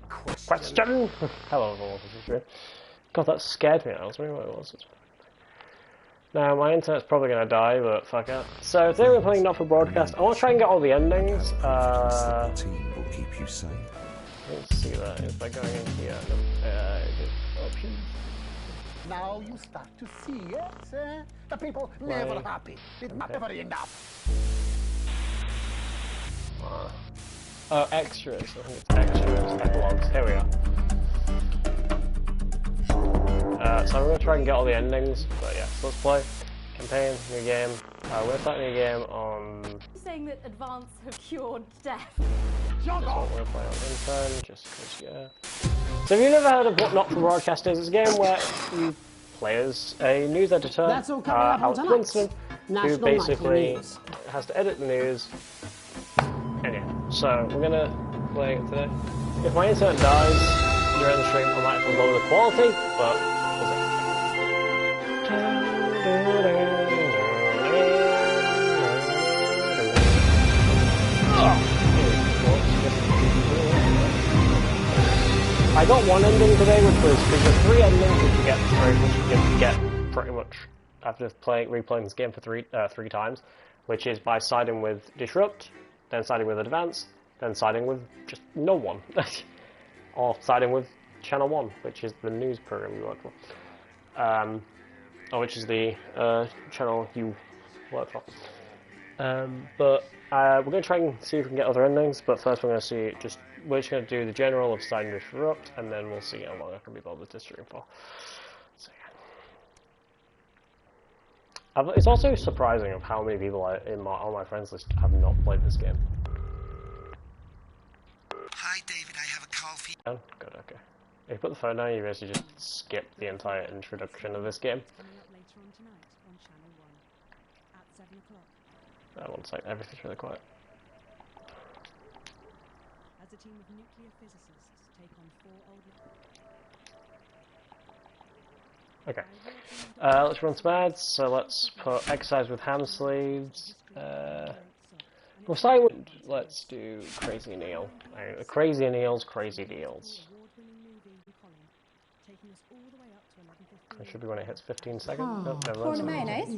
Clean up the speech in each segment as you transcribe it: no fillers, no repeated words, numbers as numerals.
Great question. Hello, everyone. This is Drew. God, that scared me. I was wondering what it was. Now, my internet's probably going to die, but fuck it. So, today we're playing Not For Broadcast. I want to try and get all the endings. Team will keep you safe. Let's see that. Is by going in here? Options. Now you start to see it. The people never happy. It's not ever enough. Oh, extras. I think it's extras. Epilogues. Here we are. So I'm going to try and get all the endings, but yeah, so let's play. Campaign, new game. We're going to start a new game on... Saying that Advance have cured death. That's what we're going to play on Intern, just because, yeah. So have you never heard of what Not For Broadcast is? It's a game where you play as a news editor, Alex Winston, who basically has to edit the news. And yeah, so we're going to play it today. If my internet dies during the stream, I might have to lower the quality, but... I got one ending today, which was because there's 3 endings which you get pretty much after replaying this game for three times, which is by siding with Disrupt, then siding with Advance, then siding with just no one, or siding with Channel 1, which is the news program you work for, or which is the channel you work for. But we're going to try and see if we can get other endings, but first we're going to see we're just going to do the general of siding Disrupt, and then we'll see how long I can be bothered to stream for. So yeah. It's also surprising of how many people on my friends list have not played this game. Hi David, I have a call for you. Oh, good, okay. If you put the phone down, you basically just skip the entire introduction of this game. One sec, everything's really quiet. As a team of nuclear physicists take on 4 old... Okay. Let's run some ads, so let's put exercise with ham sleeves. We'll start with, let's do Crazy Neil. Crazy Neil's Crazy Deals. It should be when it hits 15 seconds. Oh, Corn and mayonnaise?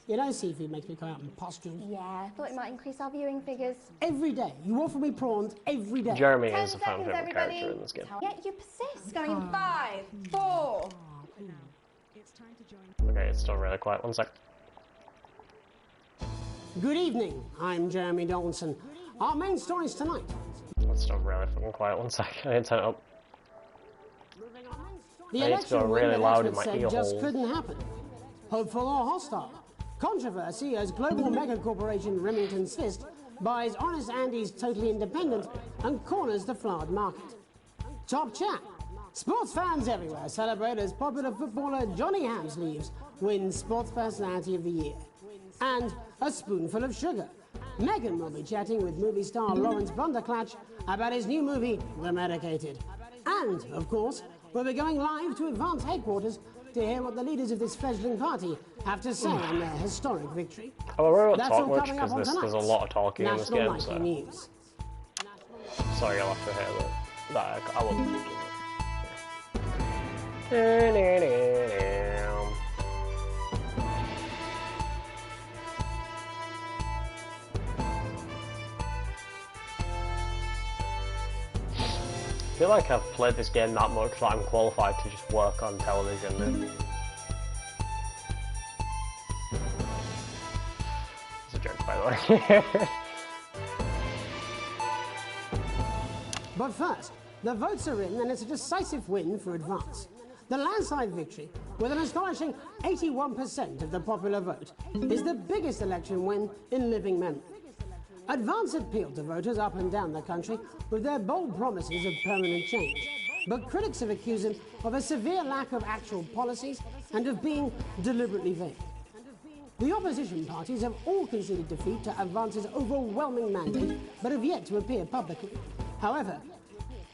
You know, seafood makes me come out in pustules. Yeah, I thought it might increase our viewing figures. Every day. You offer me prawns every day. Jeremy is a fan favorite character in this game. Yet you persist. Going in 5, 4. Okay, it's still really quiet. One sec. Good evening. I'm Jeremy Donaldson. Our main stories tonight. It's still really fucking quiet. One sec. I need to turn it up. The election really loud in my ear just couldn't happen. Hopeful or hostile. Controversy as global mega corporation Remington Swist buys Honest Andy's Totally Independent and corners the flowered market. Top chat. Sports fans everywhere celebrate as popular footballer Johnny Hamsleeves wins Sports Personality of the Year. And a spoonful of sugar. Meghan will be chatting with movie star Lawrence Blunderclatch about his new movie, The Medicated. And, of course, we'll be going live to Advance headquarters to hear what the leaders of this fledgling party have to say on their historic victory. Oh, we're not talk much because there's a lot of talking in this game, so... News. Sorry, you'll have to hear that. I wasn't thinking that. I feel like I've played this game that much that I'm qualified to just work on television. It's a joke, by the way. But first, the votes are in and it's a decisive win for Advance. The landslide victory, with an astonishing 81% of the popular vote, is the biggest election win in living memory. Advance appealed to voters up and down the country with their bold promises of permanent change. But critics have accused them of a severe lack of actual policies and of being deliberately vague. The opposition parties have all conceded defeat to Advance's overwhelming mandate, but have yet to appear publicly. However,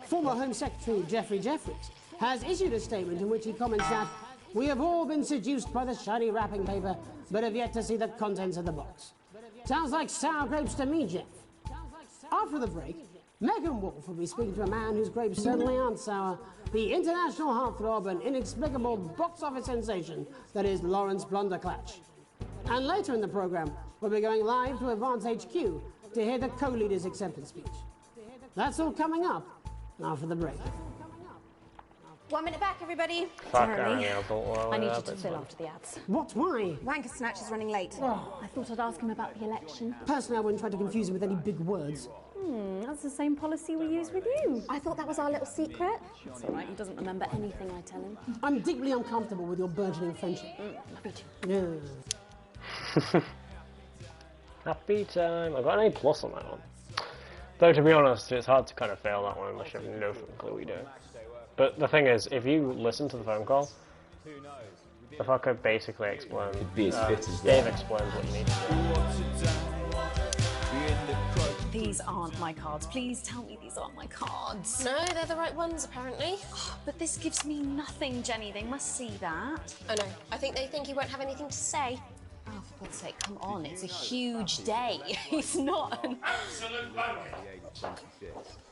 former Home Secretary Geoffrey Jeffries has issued a statement in which he comments that we have all been seduced by the shiny wrapping paper, but have yet to see the contents of the box. Sounds like sour grapes to me, Jeff. After the break, Megan Wolf will be speaking to a man whose grapes certainly aren't sour, the international heartthrob and inexplicable box office sensation that is Lawrence Blunderclatch. And later in the programme, we'll be going live to Advance HQ to hear the co-leader's acceptance speech. That's all coming up after the break. 1 minute back, everybody. Jeremy, I need you to fill after the ads. What? Why? Wanker Snatch is running late. Oh, I thought I'd ask him about the election. Personally, I wouldn't try to confuse him with any big words. That's the same policy we use with you. I thought that was our little secret. It's all right, he doesn't remember anything I tell him. I'm deeply uncomfortable with your burgeoning friendship. Me too. Yeah. Happy time. I got an A+ on that one. Though, to be honest, it's hard to kind of fail that one unless you have no fucking clue what you're doing. But the thing is, if you listen to the phone call, the fucker basically explains. Be as fit as Dave that. explains what you need to do. These aren't my cards. Please tell me these aren't my cards. No, they're the right ones, apparently. But this gives me nothing, Jenny. They must see that. Oh no, I think they think you won't have anything to say. Oh, for God's sake, come on. It's a huge day. He's not an... Absolute bugger.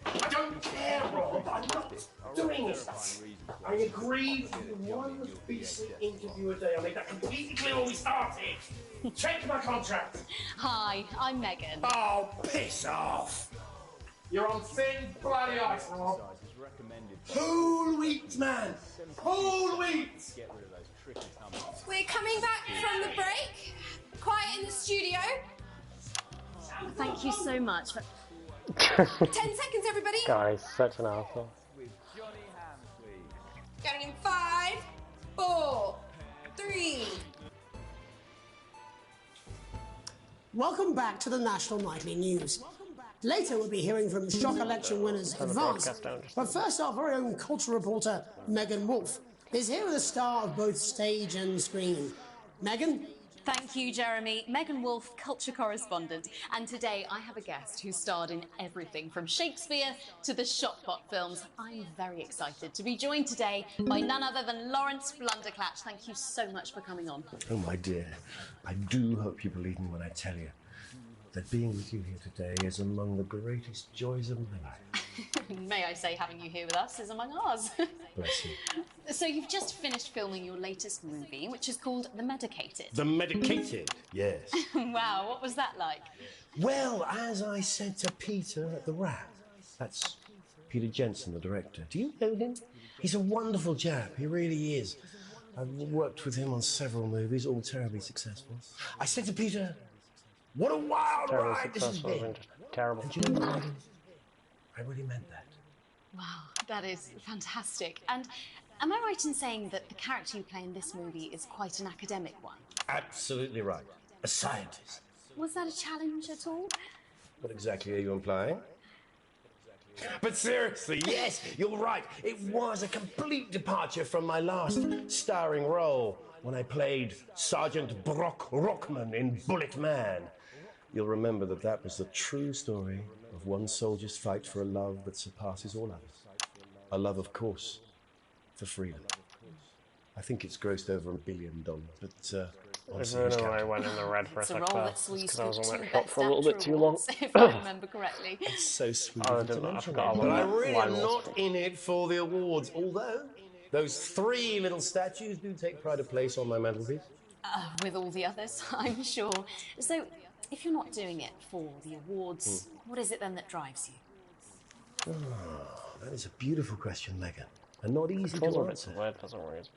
I don't care, Rob. I'm not doing this. I agreed to one decent interview a day. I made that completely clear when we started. Check my contract. Hi, I'm Megan. Oh, piss off. You're on thin bloody ice, Rob. Whole wheat, man. Whole wheat. We're coming back from the break. Quiet in the studio. Thank you so much for... 10 seconds, everybody. Guys, such an asshole. Going in 5, 4, 3. Welcome back to the National Nightly News. Later, we'll be hearing from shock election winners Advance. But first, our very own culture reporter, Megan Wolf, is here with a star of both stage and screen. Megan? Thank you, Jeremy. Megan Wolf, culture correspondent. And today I have a guest who starred in everything from Shakespeare to the Shotpot films. I'm very excited to be joined today by none other than Lawrence Blunderclatch. Thank you so much for coming on. Oh, my dear, I do hope you believe me when I tell you that being with you here today is among the greatest joys of my life. May I say, having you here with us is among ours. Bless you. So you've just finished filming your latest movie, which is called The Medicated. The Medicated, yes. Wow, what was that like? Well, as I said to Peter at the Rat, that's Peter Jensen, the director. Do you know him? He's a wonderful chap, he really is. I've worked with him on several movies, all terribly successful. I said to Peter, what a wild Terribly ride this has successful been. and just terrible. And you know what, Megan? I really meant that. Wow, that is fantastic. And am I right in saying that the character you play in this movie is quite an academic one? Absolutely right. A scientist. Was that a challenge at all? What exactly are you implying? But seriously, yes, you're right. It was a complete departure from my last starring role when I played Sergeant Brock Rockman in Bullet Man. You'll remember that that was the true story of one soldier's fight for a love that surpasses all others. A love, of course, for freedom. I think it's grossed over $1 billion, but honestly, I who's don't know why I counting? went in the red for a It's a second role there. that saw you Because I was on scoop that 2 shot Best for a little bit Actor too long. awards, if I remember correctly. It's so sweet Oh, I of you to didn't know. I mention forgot that. about But I that. really Why am was not in it for the awards, although those 3 little statues do take pride of place on my mantelpiece. With all the others, I'm sure. So, if you're not doing it for the awards, what is it then that drives you? That is a beautiful question, Megan, and not easy Control to of it's answer. weird for some reason.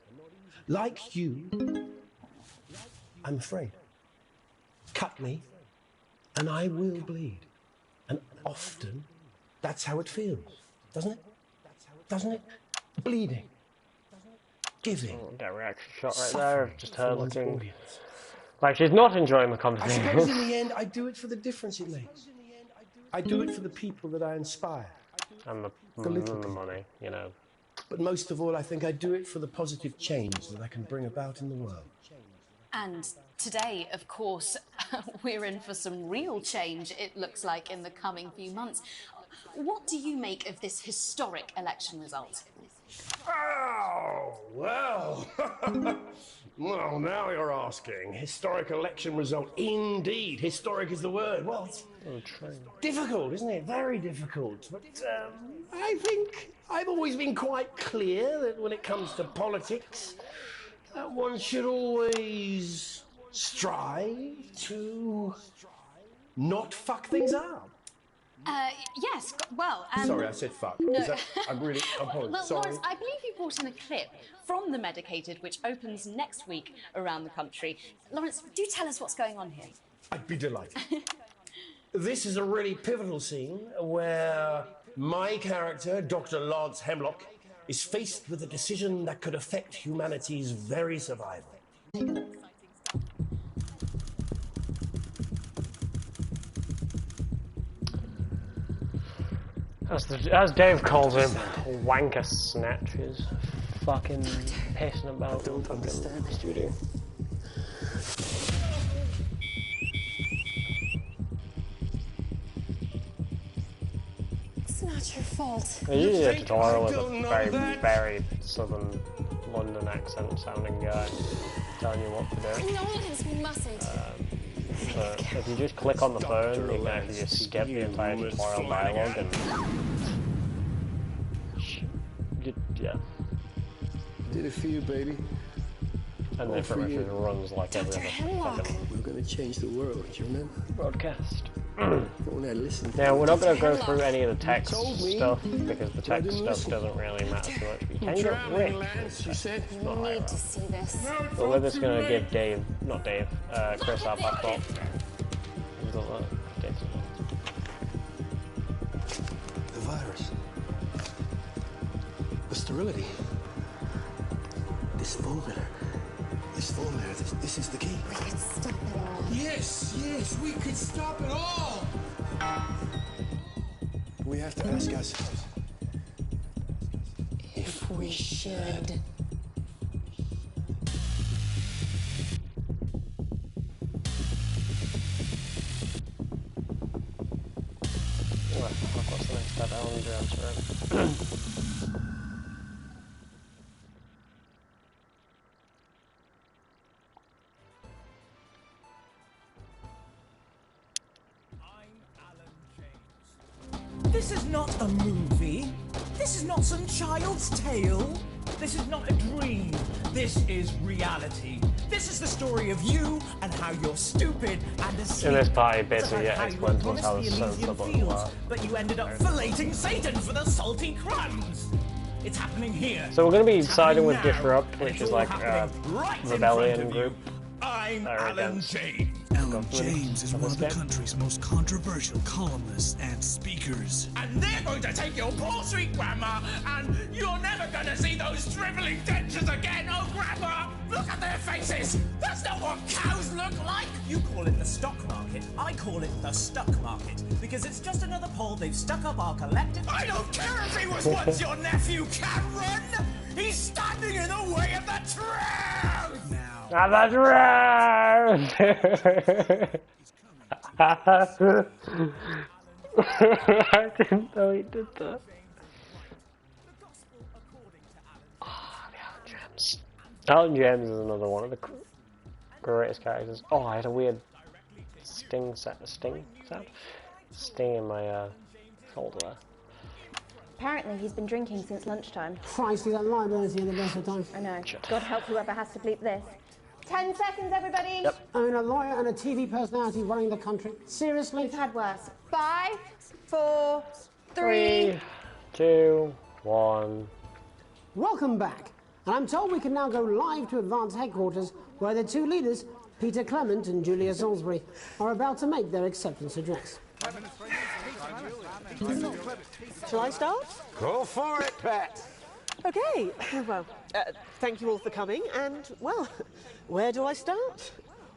Like you, I'm afraid. Cut me, and I will bleed. And often, that's how it feels, doesn't it? Doesn't it? Bleeding. Giving. Oh, that reaction shot right Suffering there of just her for one's looking audience. like she's not enjoying the I suppose in conversation. the end, I do it for the difference it makes. I do it for the people that I inspire. and The little the people. money, you know. But most of all, I think I do it for the positive change that I can bring about in the world. And today, of course, we're in for some real change, it looks like, in the coming few months. What do you make of this historic election result? Oh, well. Well, now you're asking. Historic election result. Indeed. Historic is the word. Well, it's difficult, isn't it? Very difficult. But I think I've always been quite clear that when it comes to politics, that one should always strive to not fuck things up. Yes, well, Sorry, I said fuck. No. I'm really apologize. Well, Sorry. Lawrence, I believe you brought in a clip from The Medicated, which opens next week around the country. Lawrence, do tell us what's going on here. I'd be delighted. This is a really pivotal scene where my character, Dr. Lance Hemlock, is faced with a decision that could affect humanity's very survival. As Dave calls him, wanker snatch is fucking pissing about the fucking studio. It's not your fault. There's usually a tutorial with a very, very southern London accent sounding guy telling you what to do. No, we mustn't. But if you just click on the phone, you can actually just skip the entire tutorial dialogue and... Yeah. Did it for you, baby. And then pretty much just runs like every other fucking We're gonna change the world, do you remember? broadcast. Listen. Now, we're not going to go through any of the text stuff, because the text stuff doesn't really matter too much. But you can get rich. She said. You need to see this. But we're just going to give Chris our passport. The virus. The sterility. This formula. This is the key. We could stop it all. Yes, we could stop it all. We have to ask ourselves If we should. What's the next step? Alan Jones, This is not a movie. This is not some child's tale. This is not a dream. This is reality. This is the story of you and how you're stupid and asleep. In this party, It's basically, about how you explains were how the promised the sun's Elysian above fields, but you ended up filleting Satan for the salty crumbs. It's happening here. So we're going to be It's siding with happening now, Disrupt, and which it's is all like happening right in front rebellion of group. you. I'm Are Alan against James. Alan James is one of the country's most controversial columnists and speakers. And they're going to take your poor sweet grandma, and you're never going to see those drivelling dentures again. Oh, grandma, look at their faces. That's not what cows look like. You call it the stock market. I call it the stuck market, because it's just another pole they've stuck up our collective. I don't care if he was once your nephew, Cameron. He's standing in the way of the truth. Now that's right. I didn't know he did that. Oh, the Alan James. Alan James is another one of the greatest characters. Oh, I had a weird sting sound. Sting in my shoulder there. Apparently he's been drinking since lunchtime. Christ, he's got liability in the best of times. I know. God help whoever has to bleep this. 10 seconds, everybody. Yep. I mean, a lawyer and a TV personality running the country. Seriously? We've had worse. 5, 4, 3, 2, 1. Welcome back. And I'm told we can now go live to Advance Headquarters, where the two leaders, Peter Clement and Julia Salisbury, are about to make their acceptance address. Shall I start? Go for it, Pat. Okay, well, thank you all for coming, and, well, where do I start?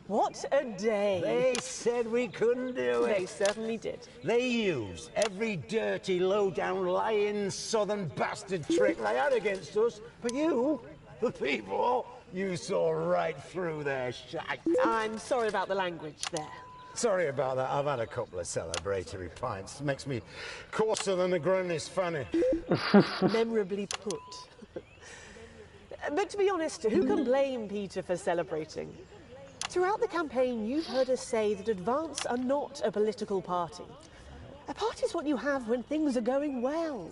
What a day. They said we couldn't do it. They certainly did. They used every dirty, low-down, lying, southern bastard trick they had against us, but you, the people, you saw right through their shite. I'm sorry about the language there. Sorry about that. I've had a couple of celebratory pints. Makes me coarser than the grunt is funny. Memorably put. But to be honest, who can blame Peter for celebrating? Throughout the campaign, you've heard us say that Advance are not a political party. A party is what you have when things are going well.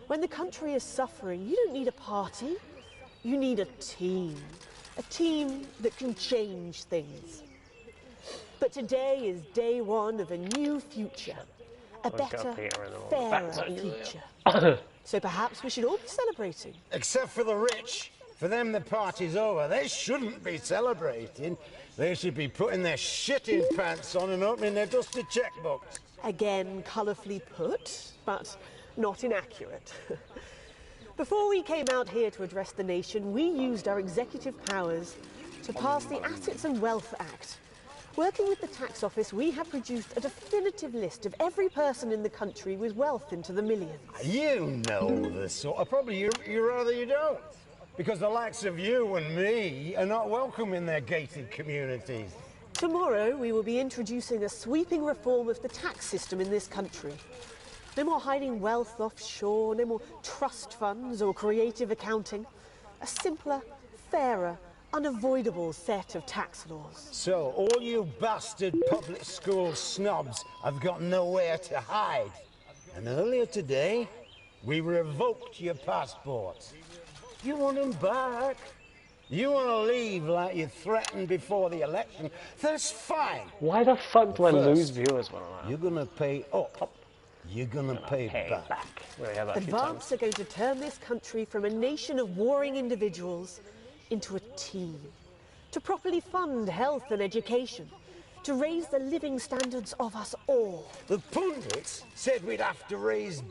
When the country is suffering, you don't need a party. You need a team. A team that can change things. But today is day one of a new future. A better, fairer future. So perhaps we should all be celebrating. Except for the rich. For them, the party's over. They shouldn't be celebrating. They should be putting their shitting pants on and opening their dusty checkbooks. Again, colourfully put, but not inaccurate. Before we came out here to address the nation, we used our executive powers to pass the Assets and Wealth Act. Working with the tax office, we have produced a definitive list of every person in the country with wealth into the millions. You know the sort of probably you rather you don't. Because the likes of you and me are not welcome in their gated communities. Tomorrow, we will be introducing a sweeping reform of the tax system in this country. No more hiding wealth offshore, no more trust funds or creative accounting. A simpler, fairer, unavoidable set of tax laws. So, all you bastard public school snobs have got nowhere to hide. And earlier today, we revoked your passports. You want them back? You want to leave like you threatened before the election? That's fine. Why the fuck do I lose viewers when I'm out? You're gonna pay up. You're gonna pay back. Advance are going to turn this country from a nation of warring individuals into a team. To properly fund health and education. To raise the living standards of us all. The pundits said we'd have to raise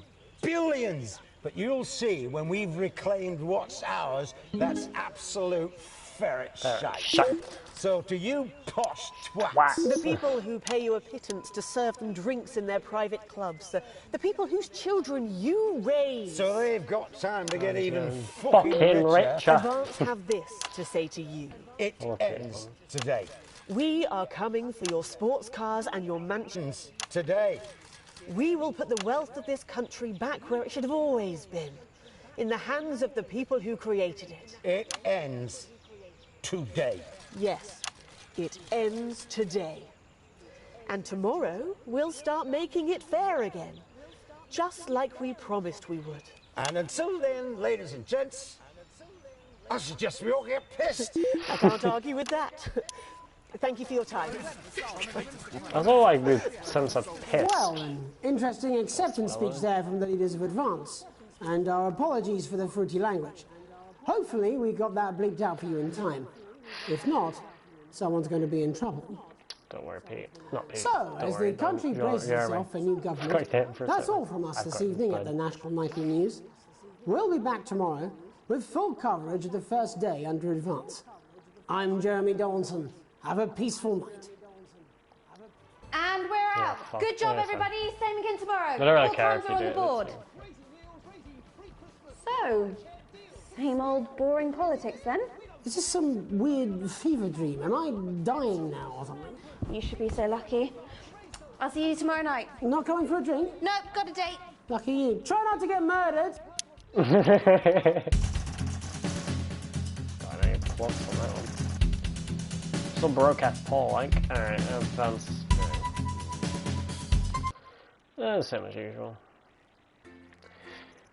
billions. But you'll see when we've reclaimed what's ours, that's absolute ferret shite. So to you posh twats. The people who pay you a pittance to serve them drinks in their private clubs. The people whose children you raise. So they've got time to get even fucking richer. Advance have this to say to you. It ends today. We are coming for your sports cars and your mansions today. We will put the wealth of this country back where it should have always been, in the hands of the people who created it. It ends today. Yes, it ends today. And tomorrow, we'll start making it fair again, just like we promised we would. And until then, ladies and gents, I suggest we all get pissed. I can't argue with that. Thank you for your time. I thought like with sense of piss. Well, an interesting acceptance speech there from the leaders of Advance. And our apologies for the fruity language. Hopefully we got that bleeped out for you in time. If not, someone's going to be in trouble. Don't worry, Pete. Not Pete. So, as the country braces itself for new government, that's all from us this evening at the National Nightly News. We'll be back tomorrow with full coverage of the first day under Advance. I'm Jeremy Donaldson. Have a peaceful night. And we're out. Good job, everybody. Same again tomorrow. I don't really All care times if are you on do the board. So, same old boring politics then? Is this some weird fever dream? Am I dying now or something? You should be so lucky. I'll see you tomorrow night. Not going for a drink? Nope, got a date. Lucky you. Try not to get murdered. I need plots on that one. Still broadcast Paul, like. Alright, Advance. Same as usual.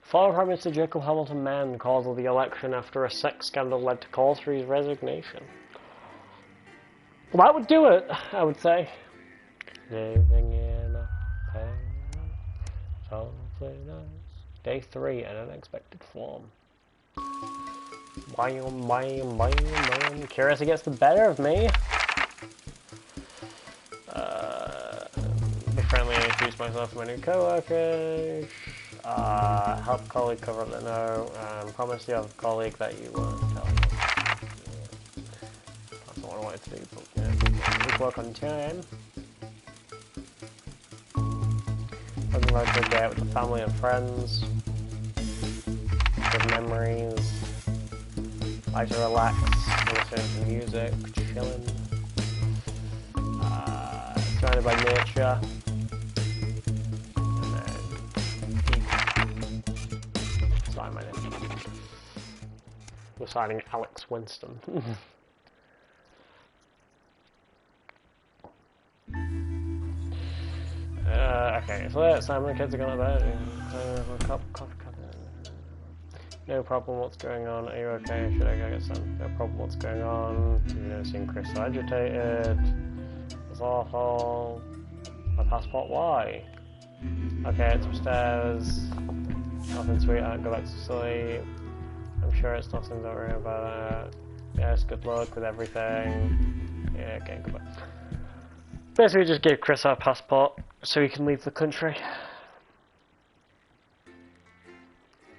Former Prime Minister Jacob Hamilton Mann calls of the election after a sex scandal led to calls for his resignation. Well, that would do it, I would say. Living in a someplace nice. Day 3, an unexpected form. Curiosity gets the better of me. Be friendly and introduce myself to my new co-workers. Help colleague cover up the no. Promise the other colleague that you won't tell them. That's not what I wanted to do, but yeah. Work on time. Looking forward to a day out with the family and friends. Good memories. Like to relax, listen to music, chilling. Surrounded by nature. And then eat. Slime my name. We're signing Alex Winston. Okay, so that's how many kids are going to bed. No problem, what's going on? Are you okay? Should I go get some? No problem, what's going on? You've never seen Chris so agitated. It's awful. My passport, why? Okay, it's upstairs. Nothing sweet, I can go back to sleep. I'm sure it's nothing, don't worry about it. Yes, good luck with everything. Yeah, okay, go back. Basically just give Chris our passport so he can leave the country.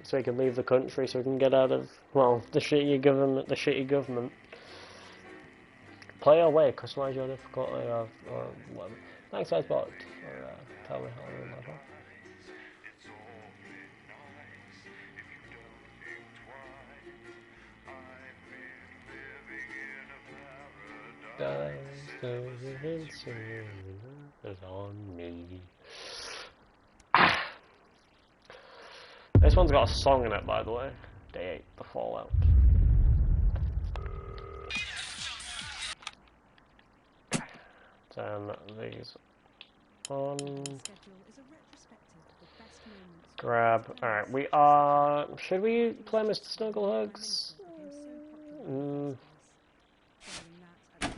So he can leave the country, so he can get out of, well, the shitty government. Play away, customize your difficulty, or whatever. Thanks, I bought. Or tell me how to remember. On me. This one's got a song in it, by the way. Day 8, The Fallout. Turn these on. Grab. Alright, we are. Should we play Mr. Snugglehugs?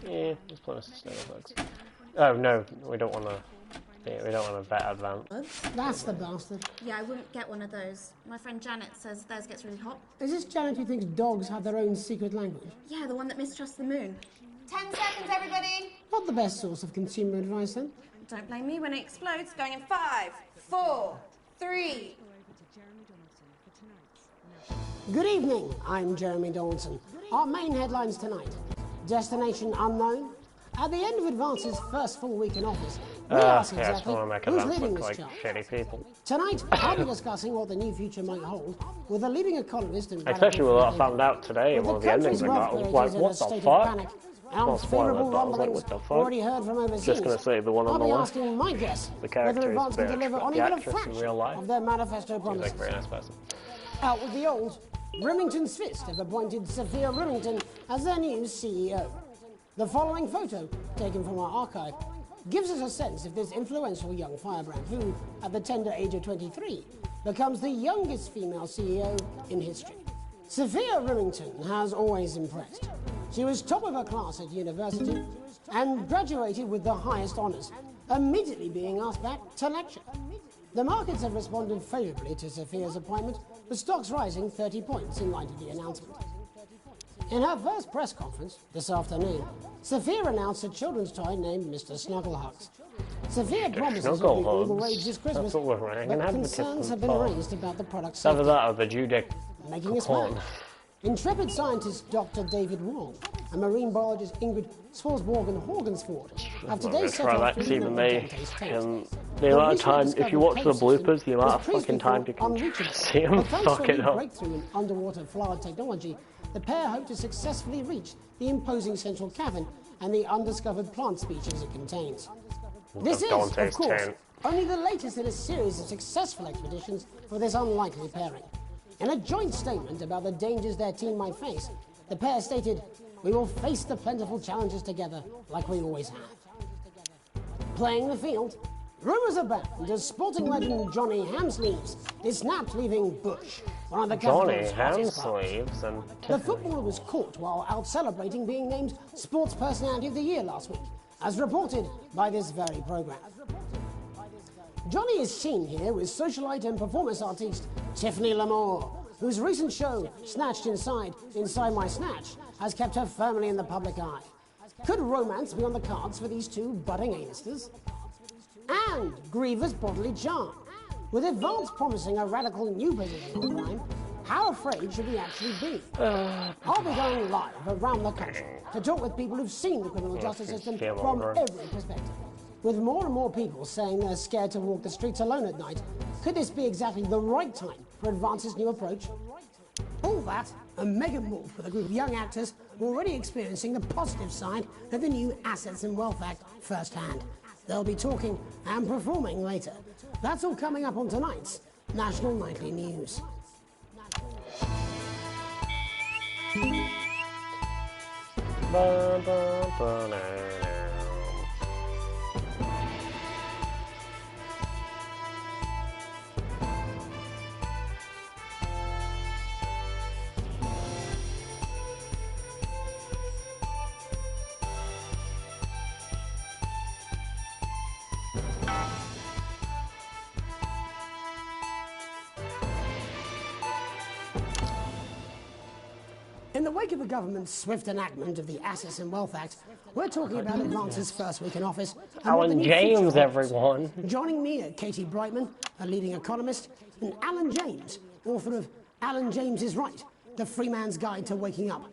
Yeah, let's play Mr. Snugglehugs. Oh no, we don't want to. We don't want to bet advance. That's the bastard. Yeah, I wouldn't get one of those. My friend Janet says theirs gets really hot. Is this Janet who thinks dogs have their own secret language? Yeah, the one that mistrusts the moon. 10 seconds, everybody! Not the best source of consumer advice, then. Don't blame me when it explodes. Going in 5, 4, 3. Good evening, I'm Jeremy Dawson. Our main headlines tonight. Destination unknown. At the end of Advance's first full week in office, we ask exactly who's leading this charge. Shitty people. Tonight, I'll be discussing what the new future might hold with a leading economist and especially with what I found out today in one of the endings of that. I was like, what the fuck? Not spoiler, but I was like, what the fuck? Already heard from overseas. Just gonna say the one on the I'll be left. asking my guess The character whether is Advance can deliver on the even a actress in fraction real life. of their manifesto promises. Like a very nice person. Out with the old, Remington's Fist have appointed Sophia Remington as their new CEO. The following photo, taken from our archive, gives us a sense of this influential young firebrand who, at the tender age of 23, becomes the youngest female CEO in history. Sophia Remington has always impressed. She was top of her class at university and graduated with the highest honours, immediately being asked back to lecture. The markets have responded favourably to Sophia's appointment, with stocks rising 30 points in light of the announcement. In her first press conference this afternoon, Sophia announced a children's toy named Mr. Snugglehugs. Sophia promises it will be all the rage this Christmas, but concerns have been raised about the product's safety. Either that or the Judic making us mad. Intrepid scientist Dr. David Wong and marine biologist Ingrid Swarsborg-Horgensford have today set off to even they the amount of time, if you watch the bloopers, the amount of fucking time you can see them fuck it up. Breakthrough in underwater flower technology, the pair hope to successfully reach the imposing central cavern and the undiscovered plant species it contains. This is, of course, only the latest in a series of successful expeditions for this unlikely pairing. In a joint statement about the dangers their team might face, the pair stated, "We will face the plentiful challenges together like we always have." Playing the field, rumours abound as sporting legend Johnny Hamsleeves is snapped leaving Bush, one of the Johnny Hamsleeves and the footballer was caught while out celebrating being named Sports Personality of the Year last week, as reported by this very programme. Johnny is seen here with socialite and performance artiste Tiffany Lamore, whose recent show, Snatched Inside My Snatch, has kept her firmly in the public eye. Could romance be on the cards for these two budding A-listers? And Griever's bodily charm. With Advance promising a radical new position on crime, how afraid should we actually be? I'll be going live around the country to talk with people who've seen the criminal justice system from every perspective. With more and more people saying they're scared to walk the streets alone at night, could this be exactly the right time for Advance's new approach? All that, and mega move with a group of young actors already experiencing the positive side of the new Assets and Wealth Act firsthand. They'll be talking and performing later. That's all coming up on tonight's National Nightly News. In the wake of the government's swift enactment of the Assets and Wealth Act, we're talking about Advance's first week in office. Alan James, everyone. Joining me are Katie Brightman, a leading economist, and Alan James, author of Alan James is Right, The Free Man's Guide to Waking Up.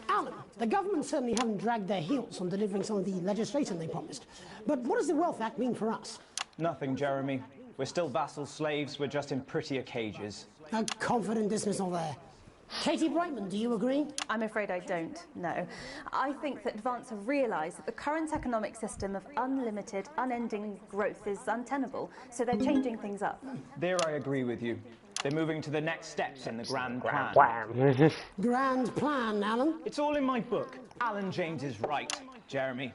Alan, the government certainly haven't dragged their heels on delivering some of the legislation they promised. But what does the Wealth Act mean for us? Nothing, Jeremy. We're still vassal slaves, we're just in prettier cages. A confident dismissal there. Katie Brightman, do you agree? I'm afraid I don't, no. I think that Advance have realised that the current economic system of unlimited, unending growth is untenable, so they're changing things up. There I agree with you. They're moving to the next steps in the grand plan. Grand plan, Alan? It's all in my book. Alan James is right, Jeremy.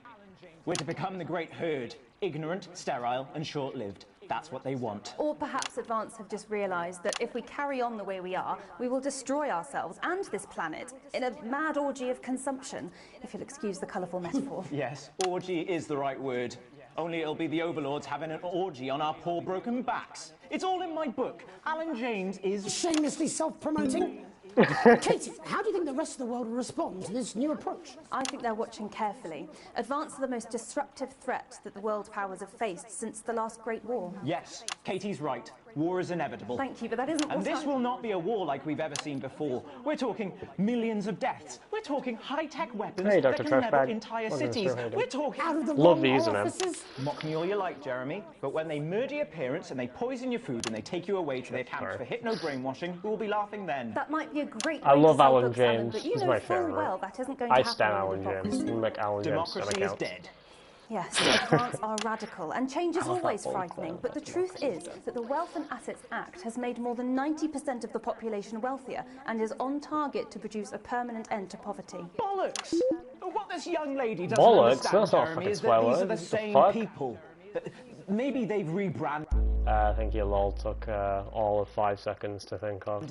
We're to become the great herd, ignorant, sterile and short-lived. That's what they want. Or perhaps Advance have just realised that if we carry on the way we are, we will destroy ourselves and this planet in a mad orgy of consumption, if you'll excuse the colourful metaphor. Yes, orgy is the right word. Only it'll be the overlords having an orgy on our poor broken backs. It's all in my book. Alan James is... Shamelessly self-promoting? Katie, how do you think the rest of the world will respond to this new approach? I think they're watching carefully. Advance are the most disruptive threat that the world powers have faced since the last Great War. Yes, Katie's right. War is inevitable. Thank you, but that isn't And this will not be a war like we've ever seen before. We're talking millions of deaths. We're talking high-tech weapons that can level entire cities. We're talking... Out of the Love the username. Mock me all you like, Jeremy, but when they murder your parents and they poison your food and they take you away to their camps for hypno-brainwashing, who will be laughing then? That might be a great I way love to sell Alan books, Alan, James. but you He's know my full favourite. well that isn't going to I happen stand in Alan democracy. James. Make Alan James Democracy is dead. Yes, Advance are radical, and change is always frightening, but the truth is that the Wealth and Assets Act has made more than 90% of the population wealthier and is on target to produce a permanent end to poverty. Bollocks! What this young lady doesn't Bollocks? understand, That's not a Jeremy, fucking is swear that these are word. the What the same fuck? people. Maybe they've rebranded. I think your lol took all of 5 seconds to think of.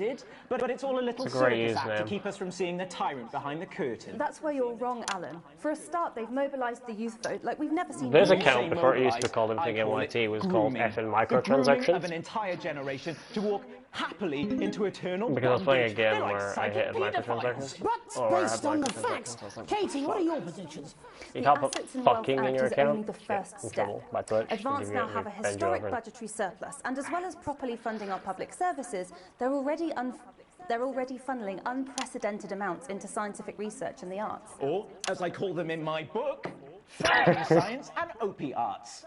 But it's all a little It's a great circus act to username. keep us from seeing the tyrant behind the curtain. That's where you're wrong, Alan. For a start, they've mobilised the youth vote like we've never seen This before. account, before it used to be called Anything NYT, was called effing The grooming microtransactions. of an entire generation to walk happily into eternal Because I was playing a bondage. game They're like where I hated psychic microtransactions. But Or I based had on the microtransactions, facts, I was like, Katie, what are your predictions? You The can't put Assets and Wealth fucking in Act your is account. only the first in step. trouble by Twitch. Advance Give now you have a bend your historic over. budgetary surplus, and as well as properly funding our public services, they're already funneling unprecedented amounts into scientific research and the arts. Or, as I call them in my book, Franken-science and opie arts.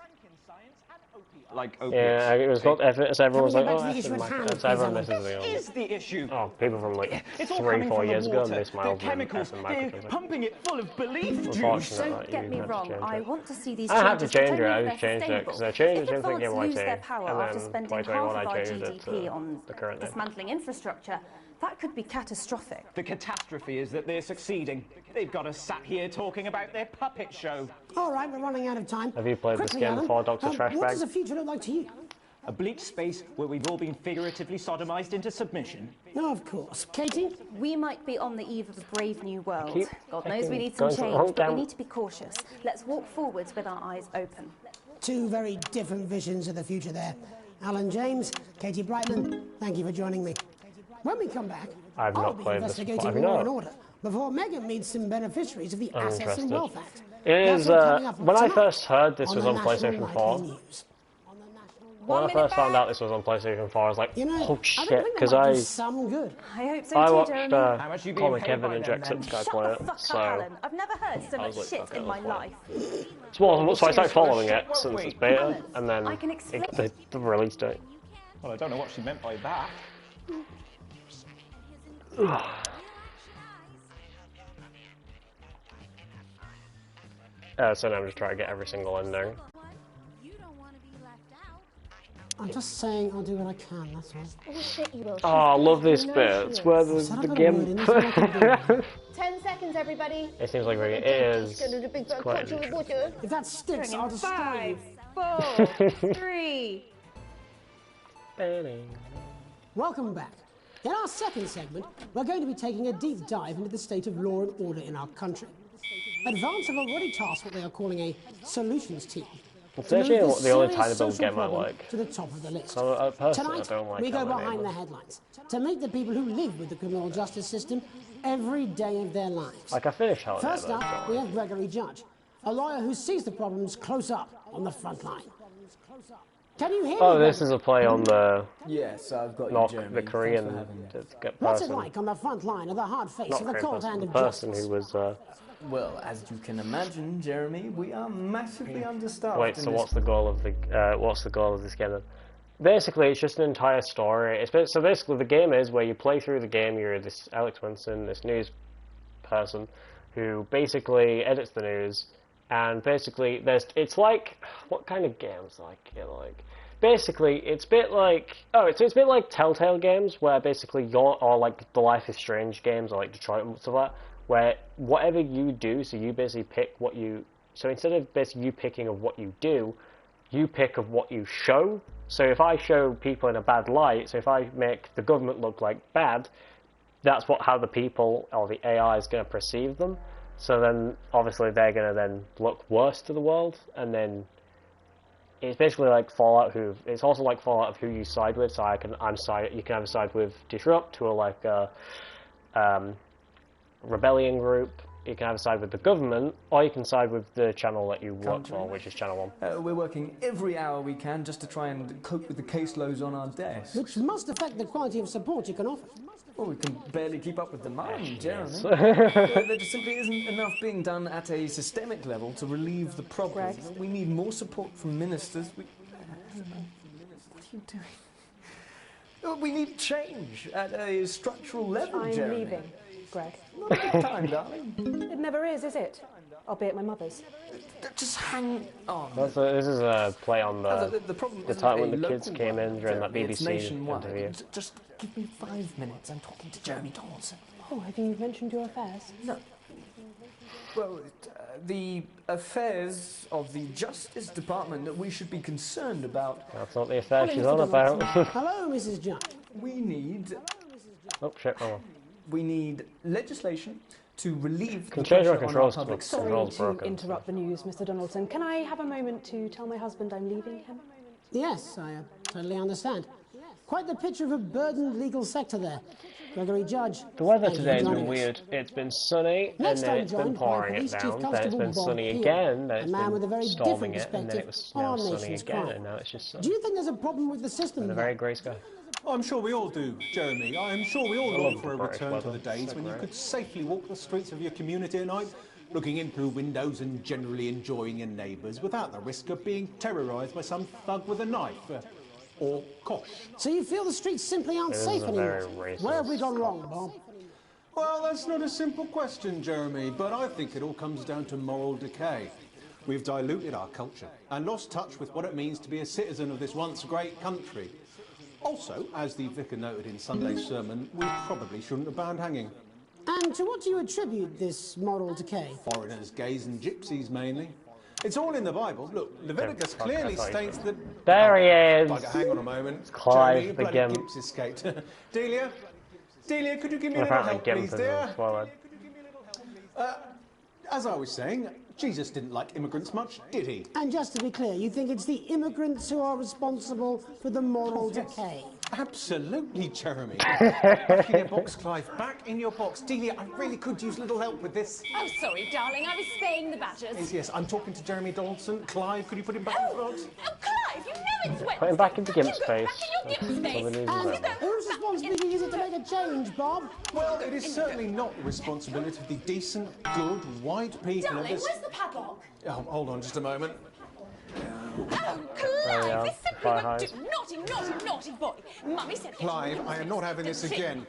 Like opiates. Yeah, it was called effort, so everyone was like, Can oh, we get back to the effing issue at hand, microtransactions. Everyone please, misses This the is the issue. Oh, people from like It's all 3-4 coming years from ago, the they water, smiled the chemicals, effing they're microtransactions. pumping it full of belief juice. Unfortunate Don't that get you me had to wrong, change I it. want to see these I had changes, to change but it, only I if just they're changed it, because I sustainable. changed it to If Thinking Advance lose YT, their power and after then spending 2021 half of I our changed it GDP to on the current name. dismantling infrastructure, that could be catastrophic. The catastrophe is that they're succeeding. They've got us sat here talking about their puppet show. All right, we're running out of time. Have you played this Quickly, game Alan, before, Dr. what Trashbag? does the future look like to you? A bleak space where we've all been figuratively sodomized into submission. No, of course. Katie? We might be on the eve of a brave new world. Keep God knows we need going some to the wrong change, but we down. need to be cautious. Let's walk forwards with our eyes open. Two very different visions of the future there. Alan James, Katie Brightman, thank you for joining me. When we come back, I've I'll not be played this investigating before. Law Have and you not? Order before Megan meets some beneficiaries of the I'm Assets and interested. Wealth Act. It That's is, all coming up when I tonight first heard this on was the on National PlayStation Nightly 4, News. when I first found out this was on PlayStation 4, I was like, You know, oh I shit, don't think because that might I do some good. I hope so I too, watched Jeremy. How much you being Comic paid Evan by and them, then? Jacksepticeye Shut play the it, fuck up, so Alan. I've never heard so I was much like, shit fuck it, in my that's fine. life. So I started following it Won't since we? it's beta, Alan, and then I can explain. they released it. Well, I don't know what she meant by that. So now I'm just trying to get every single ending. I'm just saying I'll do what I can, that's all. Oh shit, you will. Oh, I love this bit. It's where the Said I got a game... word in, that's all I can do. 10 seconds seconds, everybody. It seems like it is. It's quite If that sticks, I'll destroy you. 5, 4, 3. Welcome back. In our second segment, we're going to be taking a deep dive into the state of law and order in our country. Advance have already tasked what they are calling a solutions team. It's actually the only tiny build game I like. To the top of the list. So, Tonight, I don't like we go behind the headlines to meet the people who live with the criminal justice system every day of their lives. Like I finished Holiday. First up, we have Gregory Judge, a lawyer who sees the problems close up on the front line. Can you hear me? Oh, this is a play on the I've got knock you, Jeremy. the Korean person. What's it like on the front line of the hard face of the cold hand of person justice? who was. Well, as you can imagine, Jeremy, we are massively understaffed. Wait, so what's the goal of this game then? Basically, it's just an entire story. So basically, the game is where you play through the game. You're this Alex Winston, this news person, who basically edits the news, and basically it's like, what kind of games basically it's a bit like it's a bit like Telltale games, where basically or like the Life is Strange games, or like Detroit and stuff like that, where whatever you do, so you basically pick what you, so instead of basically you picking of what you do, you pick of what you show. So if I show people in a bad light, so if I make the government look like bad, that's how the people or the AI is going to perceive them. So then obviously they're going to then look worse to the world, and then it's basically like Fallout. It's also like Fallout of who you side with. So you can either side with Disrupt, who are like a rebellion group. You can either side with the government, or you can side with the channel that you work for, which is Channel 1. We're working every hour we can just to try and cope with the caseloads on our desk. Which must affect the quality of support you can offer. Well, we can barely keep up with demand, Jeremy. There just simply isn't enough being done at a systemic level to relieve the problem. We need more support from ministers. What are you doing? We need change at a structural level, I'm Jeremy. leaving, Greg. Not a good time, darling. It never is it? I'll be at my mother's. Just hang on. This is a play on the problem time when the kids came in during that Jeremy, it's BBC nationwide. interview. Just give me 5 minutes. I'm talking to Jeremy Donaldson. Oh, have you mentioned your affairs? No. Well, the affairs of the Justice Department that we should be concerned about. That's not the affair she's on about. Hello, Mrs. Judge. We need. Oh shit! Oh. We need legislation to relieve the change our pressure controls on our public. Sorry to interrupt the news, Mr. Donaldson. Can I have a moment to tell my husband I'm leaving him? Yes, I totally understand. Quite the picture of a burdened legal sector there. Gregory Judge. The weather today's been weird. It's been sunny, and Next then I'm it's been joined by pouring it Police Chief down, then it's Constable been Bob sunny Peel, again, then a it's man with a very been storming different it, and then it perspective was on our now sunny nation's again, crime. and now it's just sun. Do you think there's a problem with the system? And a very grey sky. I'm sure we all do, Jeremy. I'm sure we all I long love for the a British return to weather. the days So when you great. could safely walk the streets of your community at night, looking in through windows and generally enjoying your neighbours without the risk of being terrorised by some thug with a knife. Or kosh. So you feel the streets simply aren't safe anymore? Where have we gone wrong, Bob? Well, that's not a simple question, Jeremy, but I think it all comes down to moral decay. We've diluted our culture and lost touch with what it means to be a citizen of this once great country. Also, as the vicar noted in Sunday's sermon, we probably shouldn't have banned hanging. And to what do you attribute this moral decay? Foreigners, gays and gypsies mainly. It's all in the Bible. Look, Leviticus clearly states that... There he is! Bugger, hang on a moment. It's Clive Jeremy, the bloody Gimp. Gimps escaped. Delia, could you give me a little Apparently help, Gimp please, is dear? swallowed. As I was saying, Jesus didn't like immigrants much, did he? And just to be clear, you think it's the immigrants who are responsible for the moral decay? Absolutely, Jeremy. Back in your box, Clive. Back in your box. Delia, I really could use a little help with this. Oh, sorry, darling. I was spaying the badgers. Yes, I'm talking to Jeremy Donaldson. Clive, could you put him back in the box? Oh, Clive, you know it's Wednesday. Put him back into Gimp's space. Back in your Gimp space. And whose responsibility is it to make a change, Bob? Well, it is certainly not the responsibility of the decent, good, white people of Darling, this... where's the padlock? Oh, hold on just a moment. Oh, Clive, this simply won't do. Naughty boy. Mummy said... Clive, I am not having this again.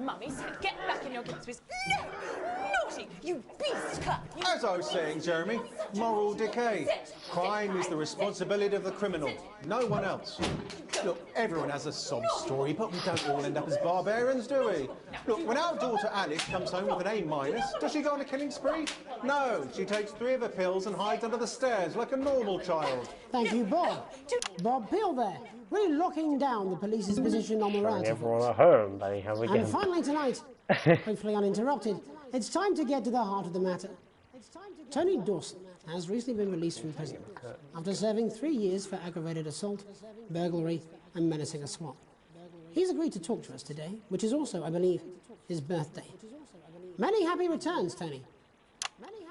Mummy said, get back in your Gimp space. No! Naughty! You beast, Clive! As I was saying, Jeremy, moral decay. Crime is the responsibility of the criminal, no one else. Look, everyone has a sob story, but we don't all end up as barbarians, do we? Look, when our daughter Alice comes home with an A-, does she go on a killing spree? No, she takes 3 of her pills and hides under the stairs like a normal child. Thank you, Bob. Bob Peel there, really locking down the police's position on morality. Everyone at home, buddy. How's it going? And finally tonight, hopefully uninterrupted, it's time to get to the heart of the matter. Tony Dawson has recently been released from prison after serving 3 years for aggravated assault, burglary and menacing a SWAT. He's agreed to talk to us today, which is also, I believe, his birthday. Many happy returns, Tony.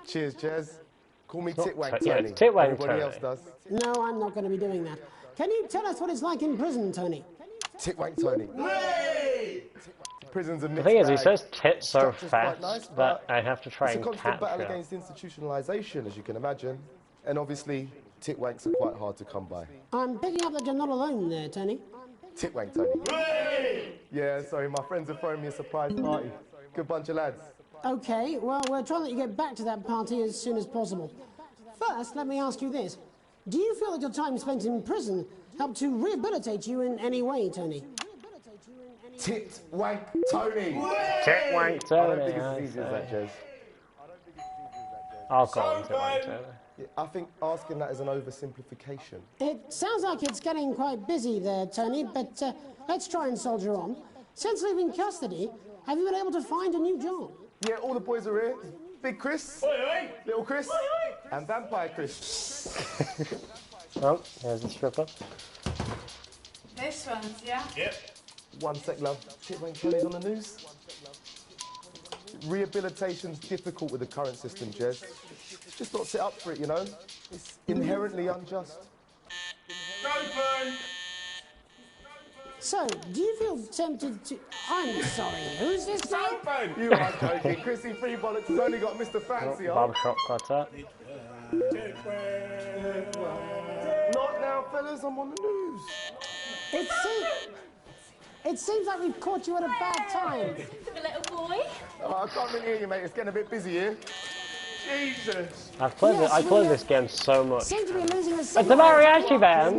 Cheers, Jez. Call me Titwank Yeah, Tony. Titwank Everybody Tony. else does. No, I'm not going to be doing that. Can you tell us what it's like in prison, Tony? Titwank Tony. Prison's a The mixed thing is, he bag. says tit so Structure's quite fast nice, that I have to try it's a and constant catch battle it. against institutionalisation, as you can imagine. And obviously, titwanks are quite hard to come by. I'm picking up that you're not alone there, Tony. Titwank Tony. Yeah, sorry, my friends are throwing me a surprise party. Good bunch of lads. Okay, well, we're trying to let you get back to that party as soon as possible. First, let me ask you this. Do you feel that your time spent in prison helped to rehabilitate you in any way, Tony? Titwank Tony. Titwank I Tony. don't think it's as easy as that, Jez. I'll call him Titwank Tony. Yeah, I think asking that is an oversimplification. It sounds like it's getting quite busy there, Tony, but let's try and soldier on. Since leaving custody, have you been able to find a new job? Yeah, all the boys are here. Big Chris, Little Chris, and Vampire Chris. Oh, there's the stripper. This one's, yeah? Yep. One sec, love. Titwank Tony's on the news. Rehabilitation's difficult with the current system, Jez. Just not set up for it, you know? It's inherently unjust. Open! So, do you feel tempted to... I'm sorry, who's this guy? You are joking. Chrissy Free Bollocks has only got Mr. Fancy on. Barbershop quartet. Not now, fellas. I'm on the news. It seems like we've caught you at a bad time. The little boy. Oh, I can't really hear you, mate. It's getting a bit busy here. Jesus. I played this game so much. Seem to be losing a It's the mariachi band.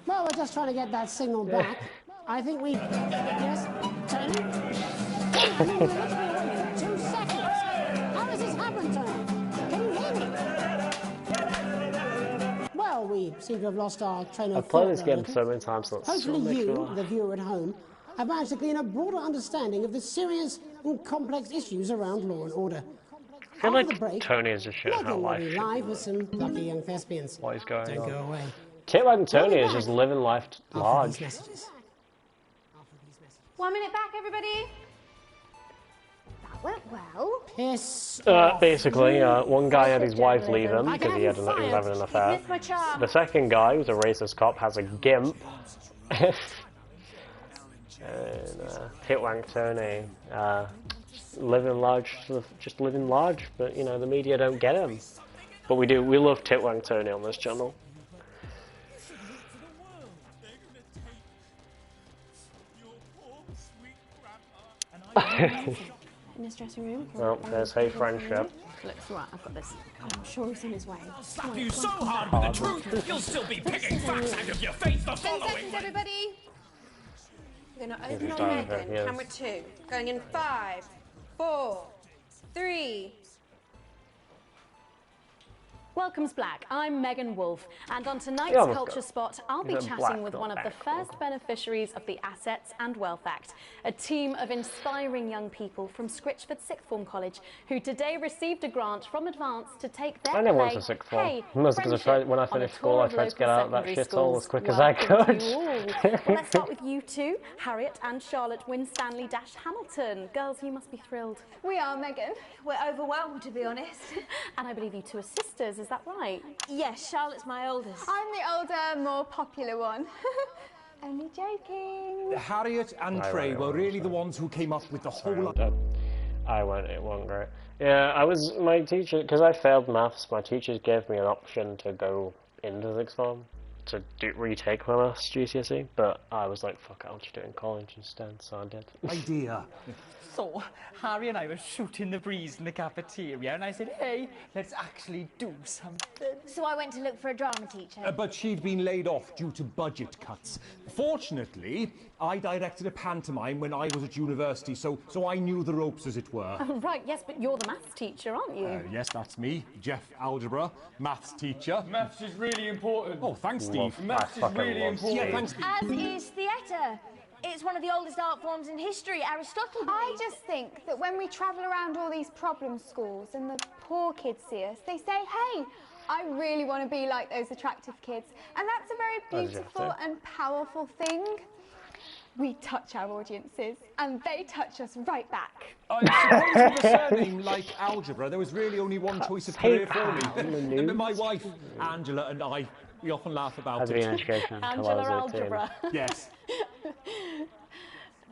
Well, we're just trying to get that signal back. I think we... Yes? Tony? Tony, we're literally away for 2 seconds. How does this happen, Tony? Can you hear me? Well, we seem to have lost our train of I've played thought this there, game little. so many times. So Hopefully you, the viewer at home, have managed to glean a broader understanding of the serious and complex issues around law and order. I feel After like the break, Tony is a shit how Megan will life be should live with some lucky young thespians. What is going Don't on? go away. Titwank Tony is just living life large. 1 minute back, everybody. That went well. Piss. Basically, one guy had his wife leave him because he was having an affair. Missed my charm. The second guy, who's a racist cop, has a gimp. And Titwank Tony, living large, just living large, but you know the media don't get him. But we do. We love Titwank Tony on this channel. In this dressing room. Well, there's Hey Friendship. Looks right, I've got this. I'm sure he's on his way. Slap you so hard with the truth, you'll still be picking facts out of your face the 10 following seconds, everybody. We're going to open He's on done, Megan. yes. Camera 2. Going in 5, 4, 3. Welcome's Black. I'm Megan Wolf, and on tonight's Yeah, almost Culture got- Spot, I'll be He's a chatting black, with not one of the back. first beneficiaries of the Assets and Wealth Act, a team of inspiring young people from Scritchford Sixth Form College who today received a grant from Advance to take their I never went play, to sixth form. Hey, That's because I tried, when I on a finished tour school, I of tried to get local out of that secondary shithole as schools. quick as I Welcome could. to you all. Well, let's start with you two, Harriet and Charlotte Winstanley-Hamilton. Girls, you must be thrilled. We are, Megan. We're overwhelmed, to be honest. And I believe you two are sisters, is that right? Yes, Charlotte's my oldest. I'm the older, more popular one. Only joking. Harriet and Trey were really the ones who came up with the whole... It wasn't great. Yeah, my teacher, because I failed maths, my teachers gave me an option to go into sixth form. to retake my last GCSE, but I was like, fuck it, I'll just do it in college instead, so I did. Idea. So, Harry and I were shooting the breeze in the cafeteria, and I said, hey, let's actually do something. So I went to look for a drama teacher. But she'd been laid off due to budget cuts. Fortunately, I directed a pantomime when I was at university, so I knew the ropes, as it were. Oh, right, yes, but you're the maths teacher, aren't you? Yes, that's me, Jeff Algebra, maths teacher. Maths is really important. Oh, thanks, Steve. Maths is really important. Yeah, thanks, Steve. As is theatre. It's one of the oldest art forms in history, Aristotle. I just think that when we travel around all these problem schools and the poor kids see us, they say, hey, I really want to be like those attractive kids. And that's a very beautiful and powerful thing. We touch our audiences, and they touch us right back. I suppose with a surname like Algebra, there was really only one choice of career for me. My wife, Angela, and I, we often laugh about it. Angela Algebra. Yes.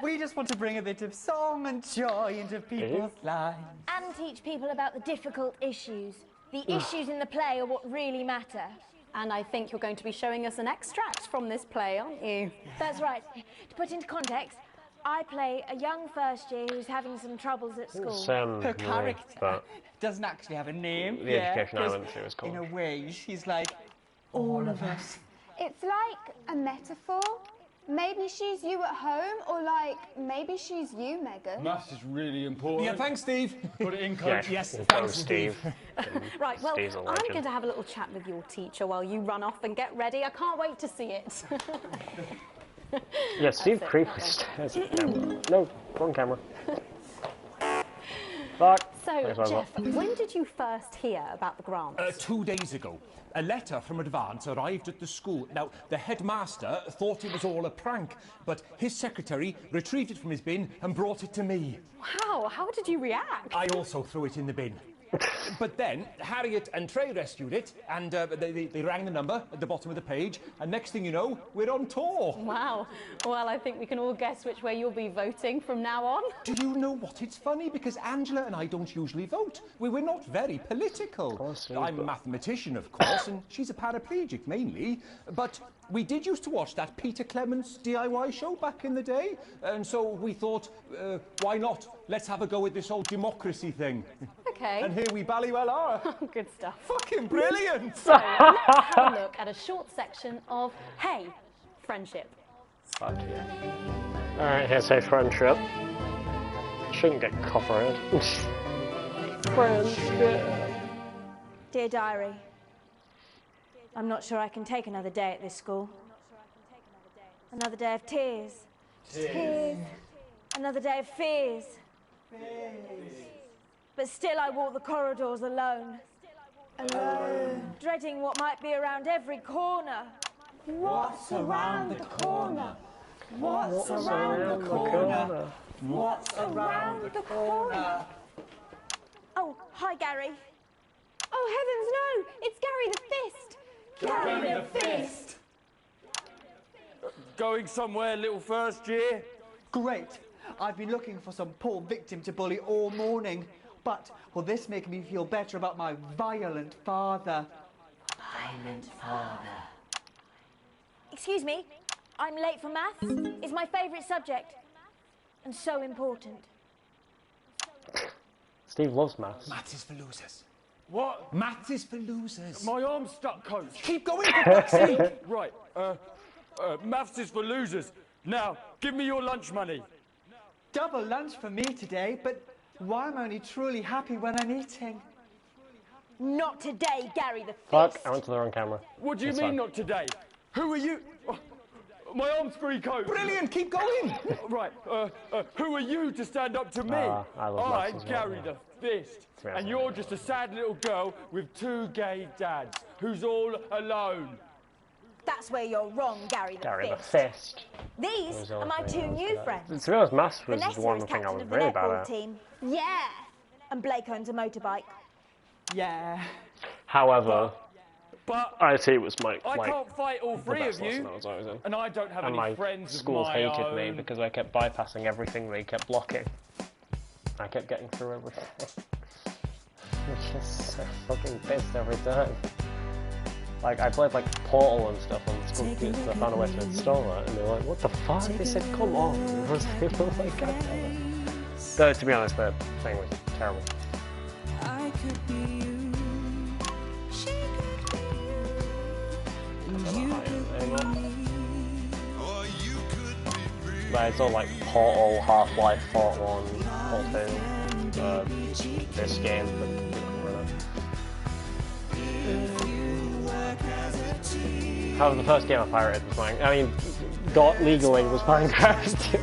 We just want to bring a bit of song and joy into people's lives. And teach people about the difficult issues. The issues in the play are what really matter. And I think you're going to be showing us an extract from this play, aren't you? That's right. To put into context, I play a young first year who's having some troubles at school. Her character doesn't actually have a name. The education I went through was called. In a way, she's like all of us. It's like a metaphor. Maybe she's you at home, or like, maybe she's you, Megan. Maths is really important. Yeah, thanks, Steve. Put it in, coach. Yes, Go, thanks, Steve. Right, well, Steve's a I'm legend. going to have a little chat with your teacher while you run off and get ready. I can't wait to see it. Yeah, Steve creepily stares at the camera. No, wrong camera. Fuck. So, Jeff, when did you first hear about the grant? 2 days ago. A letter from Advance arrived at the school. Now, the headmaster thought it was all a prank, but his secretary retrieved it from his bin and brought it to me. Wow, how did you react? I also threw it in the bin. But then Harriet and Trey rescued it, and they rang the number at the bottom of the page, and next thing you know, we're on tour. Wow. Well, I think we can all guess which way you'll be voting from now on. Do you know what? It's funny, because Angela and I don't usually vote. We're not very political. I'm a mathematician, of course, and she's a paraplegic, mainly. But we did used to watch that Peter Clements DIY show back in the day, and so we thought, why not? Let's have a go at this whole democracy thing. Okay. And here we ballywell are. Good stuff. Fucking brilliant! So, let's have a look at a short section of, hey, friendship. Fuck yeah. Alright, here's a friendship. Shouldn't get copyrighted. Friendship. Dear Diary, I'm not sure I can take another day at this school. Another day of tears. Tears. Another day of fears. But still I walk the corridors alone. Alone. Dreading what might be around every corner. What's around the corner? What's around the corner? What's around the corner? Oh, hi, Gary. Oh, heavens no! It's Gary the Fist! Gary the Fist! Going somewhere, little first year? Great. I've been looking for some poor victim to bully all morning. But will this make me feel better about my violent father? Violent father. Excuse me, I'm late for maths. It's my favourite subject. And so important. Steve loves maths. Maths is for losers. What? Maths is for losers. My arm's stuck, coach. Keep going, for fuck's sake. Right, maths is for losers. Now, give me your lunch money. Double lunch for me today, but why am I only truly happy when I'm eating? Not today, Gary the Fist. Fuck, I went to the wrong camera. What do you That's mean fine. not today? Who are you? Oh, my arm's free, coach. Brilliant, keep going. Right, who are you to stand up to me? I love maths I'm as well, Gary yeah. the Fist. Yeah. And you're just a sad little girl with 2 gay dads who's all alone. That's where you're wrong, Gary the Gary the Fist. Fist. These are my 2 new friends. To be honest, maths was Vanessa one is thing I captain was of the really netball bad at. team. Yeah. And Blake owns a motorbike. Yeah. However, But IT was my I like, can't fight all the 3 best of you. lesson I was always in. And I don't have And any my friends school of my hated me own. because I kept bypassing everything they kept blocking. I kept getting through everything. Which is so fucking pissed every time. Like, I played like Portal and stuff on school computers because I found a way to install it, and they were like, what the fuck? They said, come on. And I was like, oh my god. Though, to be honest, the thing was terrible. I could be you. She could be you. You could be me. Or you could be me. But it's all like Portal, Half-Life, Part 1, Part 2, this game, but however, the first game I pirated was Minecraft. I mean, got legally was Minecraft.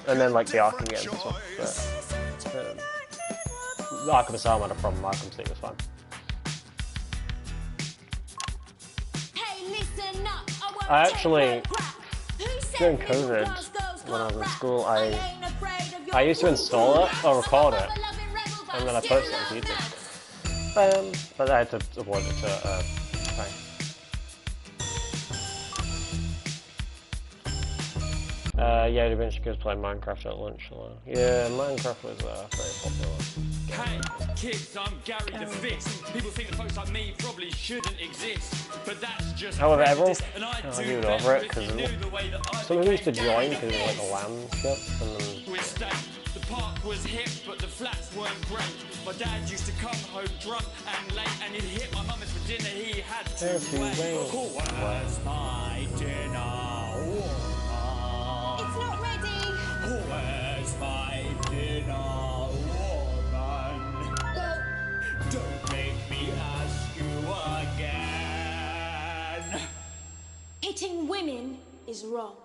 And then like the Arkham games as well. But, Arkham Asylum had a problem. Arkham City was fine. I actually, during COVID, when I was in school, I used to install it or record it, and then I posted it on YouTube. But I had to avoid it to try. Yeah, the bench kids play Minecraft at lunch. Yeah, Minecraft was very popular. Hey, kids, I'm Gary the Fist. People think that folks like me probably shouldn't exist, but that's just however, everyone prejudice, argued over it because someone used to join because of like the land ship, and then the park was hip, but the flats weren't great. My dad used to come home drunk and late, and he'd hit my mum for dinner. He had to wait. Where's my dinner? It's not ready. Where's my dinner, woman? Don't make me ask you again. Hitting women is wrong.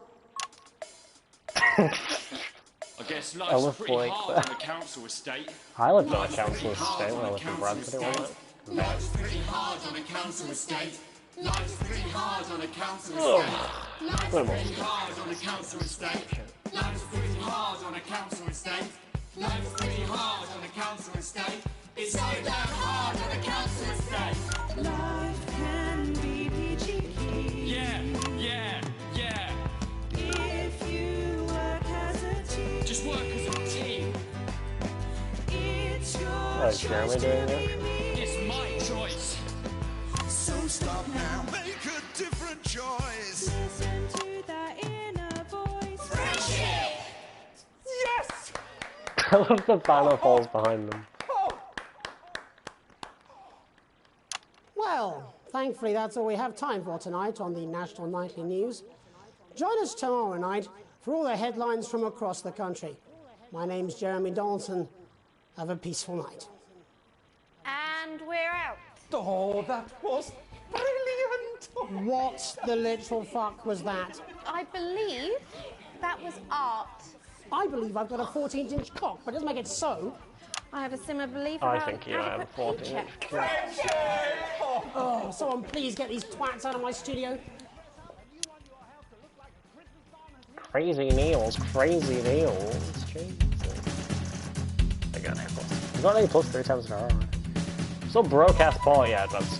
I guess life's pretty hard on a council estate. I lived on a council estate when I lived in Bradford, wasn't it? Life's pretty hard on a council estate. Life's pretty hard on a council estate. Life's pretty hard on a council estate. Life's pretty hard on a council estate. Life's pretty hard on a council estate. It's so damn hard on a council estate. Life can be peachy keen. Yeah. If you work as a team. Just work as a team. It's your Is Jeremy doing it? It's my choice. So stop now. Make a different choice. Listen to that inner voice. Friendship! Yes! I love the banner falls behind them. Well, thankfully that's all we have time for tonight on the National Nightly News. Join us tomorrow night for all the headlines from across the country. My name's Jeremy Donaldson. Have a peaceful night. And we're out. Oh, that was brilliant! What the literal fuck was that? I believe that was art. I believe I've got a 14-inch cock, but it doesn't make it so. I have a similar belief I about think you have a 14-inch cock. Oh, someone please get these twats out of my studio. Crazy nails. Jesus. I got A+. I got A+ 3 times in a row. So broke-ass ball, yeah, that's...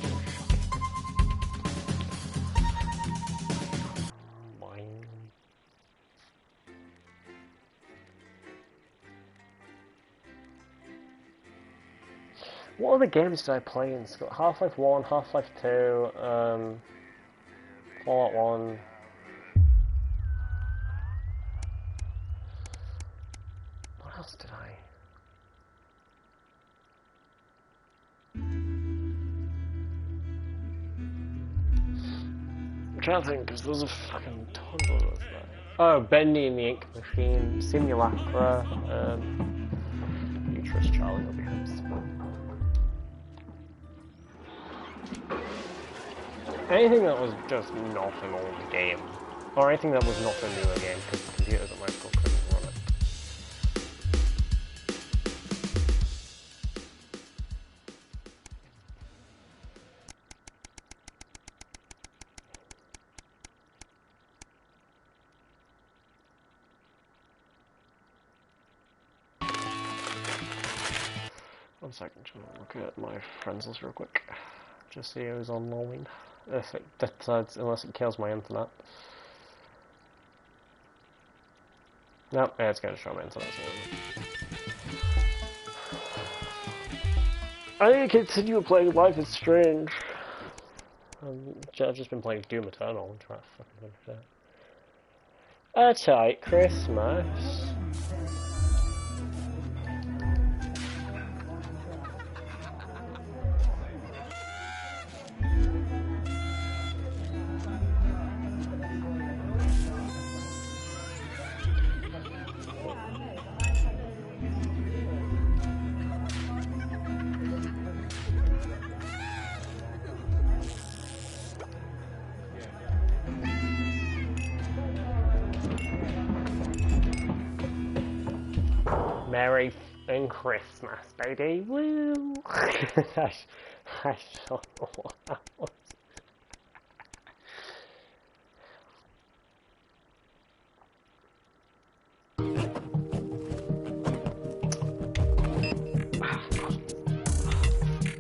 What other games did I play in school? Half-Life 1, Half-Life 2, Fallout 1... What else did I... I'm trying to think, because there's a fucking ton of those there. Oh, Bendy and the Ink Machine, Simulacra, Uterus Charlie will be host. Anything that was just not an old game, or anything that was not a newer game, because the computers at my school couldn't run it. One second, just look at my friends list real quick. Just see who's online. If it decides, unless it kills my internet. Nope, yeah, it's going to show my internet. I need to continue playing Life is Strange. I've just been playing Doom Eternal and trying to fucking finish that. A tight Christmas. Merry f***ing Christmas, baby. Woo! I don't know what that was.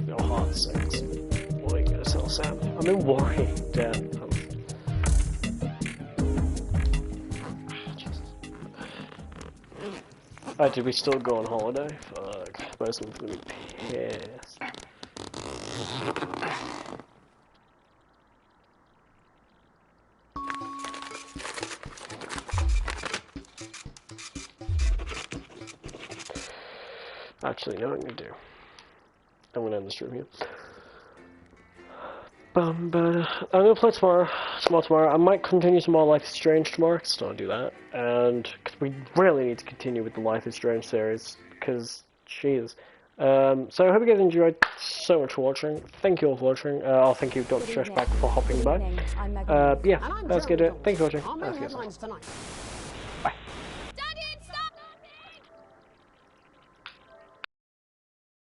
Your heart sinks. What are you gonna tell Sam? I'm in worry, Dad. Oh, did we still go on holiday? Fuck. Most of them gonna be pissed. Actually, you know what I'm gonna do? I'm gonna end the stream here. I'm gonna play tomorrow. Tomorrow. I might continue some more Life is Strange tomorrow, because I don't do that. And cause we really need to continue with the Life is Strange series, because, jeez. So I hope you guys enjoyed so much for watching. Thank you all for watching. I'll thank you, Dr. Stretchback, for hopping by. Yeah, that's good. Thank you for watching.